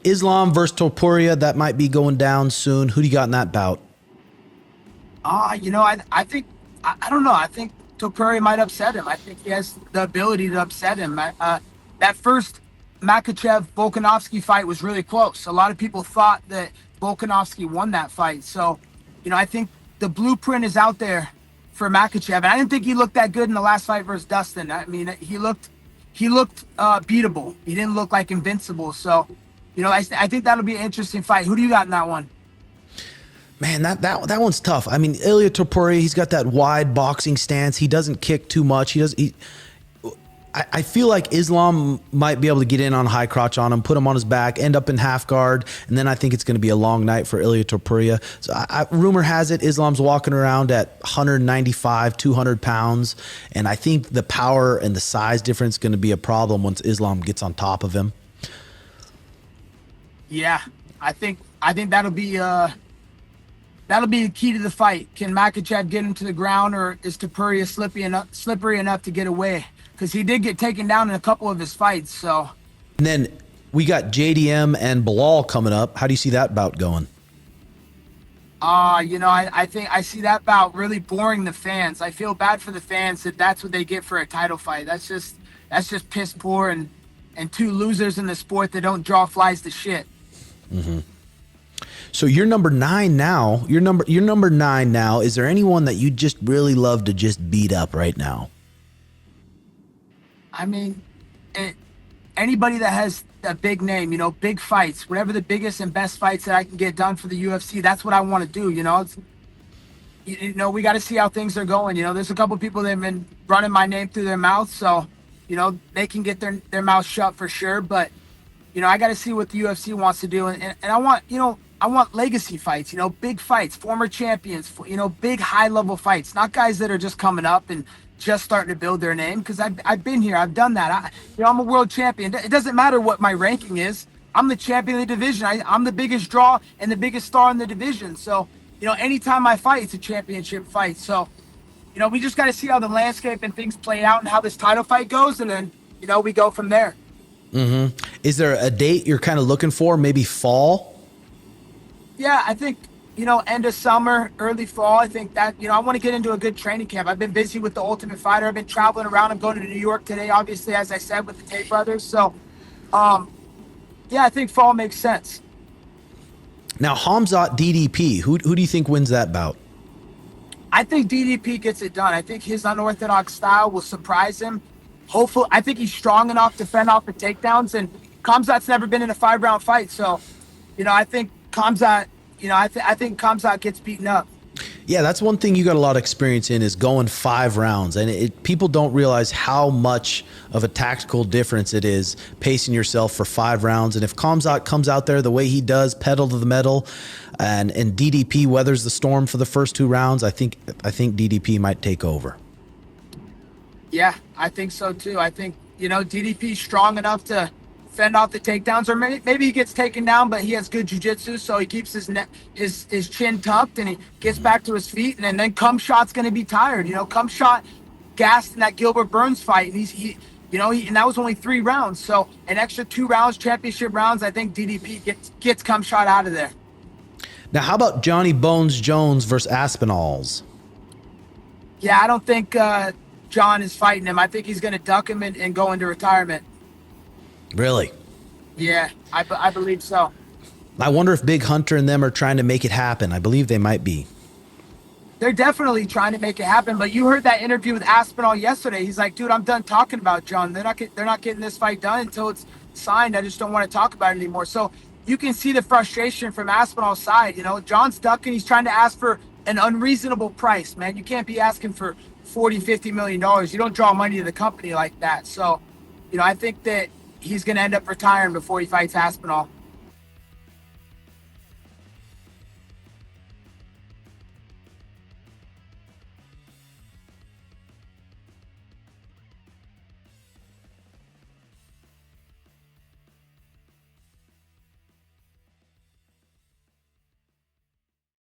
Islam versus Topuria, that might be going down soon. Who do you got in that bout? I think, I don't know. I think Topuria might upset him. I think he has the ability to upset him. That first Makachev-Volkanovski fight was really close. A lot of people thought that Volkanovski won that fight. So, I think the blueprint is out there for Makachev. And I didn't think he looked that good in the last fight versus Dustin. I mean, he looked beatable. He didn't look like invincible. So, I think that'll be an interesting fight. Who do you got in that one? Man, that one's tough. I mean, Ilia Topuria, he's got that wide boxing stance. He doesn't kick too much. I feel like Islam might be able to get in on high crotch on him, put him on his back, end up in half guard, and then I think it's going to be a long night for Ilia Topuria. So rumor has it Islam's walking around at 195, 200 pounds, and I think the power and the size difference is going to be a problem once Islam gets on top of him. Yeah, I think that'll be the key to the fight. Can Makachev get him to the ground, or is Topuria slippery enough to get away? Because he did get taken down in a couple of his fights. So, and then we got JDM and Bilal coming up. How do you see that bout going? I think I see that bout really boring the fans. I feel bad for the fans that's what they get for a title fight. That's just piss poor and two losers in the sport that don't draw flies to shit. Mm-hmm. So you're number 9 now. You're number 9 now. Is there anyone that you just really love to just beat up right now? I mean, anybody that has a big name, big fights, whatever the biggest and best fights that I can get done for the UFC, that's what I want to do. We got to see how things are going. There's a couple people that have been running my name through their mouth, so they can get their mouth shut for sure. But I got to see what the UFC wants to do, and I want legacy fights, big fights, former champions, big high level fights, not guys that are just coming up and just starting to build their name. Because I've been here, I've done that. I'm a world champion. It doesn't matter what my ranking is. I'm the champion of the division. I'm the biggest draw and the biggest star in the division. So, anytime I fight, it's a championship fight. So, we just got to see how the landscape and things play out and how this title fight goes, and then we go from there. Mm-hmm. Is there a date you're kind of looking for? Maybe fall? Yeah, I think, end of summer, early fall. I think that, I want to get into a good training camp. I've been busy with the Ultimate Fighter. I've been traveling around. I'm going to New York today, obviously, as I said, with the Tate brothers. So, yeah, I think fall makes sense. Now, Hamzat DDP, who do you think wins that bout? I think DDP gets it done. I think his unorthodox style will surprise him. Hopefully, I think he's strong enough to fend off the takedowns, and Khamzat's never been in a 5-round fight. So, I think Khamzat, I think Khamzat gets beaten up. Yeah, that's one thing you got a lot of experience in, is going 5 rounds. And people don't realize how much of a tactical difference it is pacing yourself for 5 rounds. And if Khamzat comes out there the way he does, pedal to the metal, and DDP weathers the storm for the first 2 rounds, I think DDP might take over. Yeah, I think so too. I think, DDP's strong enough to fend off the takedowns, or maybe he gets taken down, but he has good jiu-jitsu, so he keeps his chin tucked and he gets back to his feet, and then Cumshot's going to be tired. Cumshot gassed in that Gilbert Burns fight, and and that was only 3 rounds, so an extra 2 rounds, championship rounds. I think DDP gets Cumshot out of there. Now, how about Johnny Bones Jones versus Aspinalls? Yeah, I don't think John is fighting him. I think he's going to duck him and go into retirement. Really? Yeah, I believe so. I wonder if Big Hunter and them are trying to make it happen. I believe they might be. They're definitely trying to make it happen. But you heard that interview with Aspinall yesterday. He's like, dude, I'm done talking about John. They're not getting this fight done until it's signed. I just don't want to talk about it anymore. So you can see the frustration from Aspinall's side. John's ducking. He's trying to ask for an unreasonable price, man. You can't be asking for $40-50 million. You don't draw money to the company like that. So, I think that he's going to end up retiring before he fights Aspinall.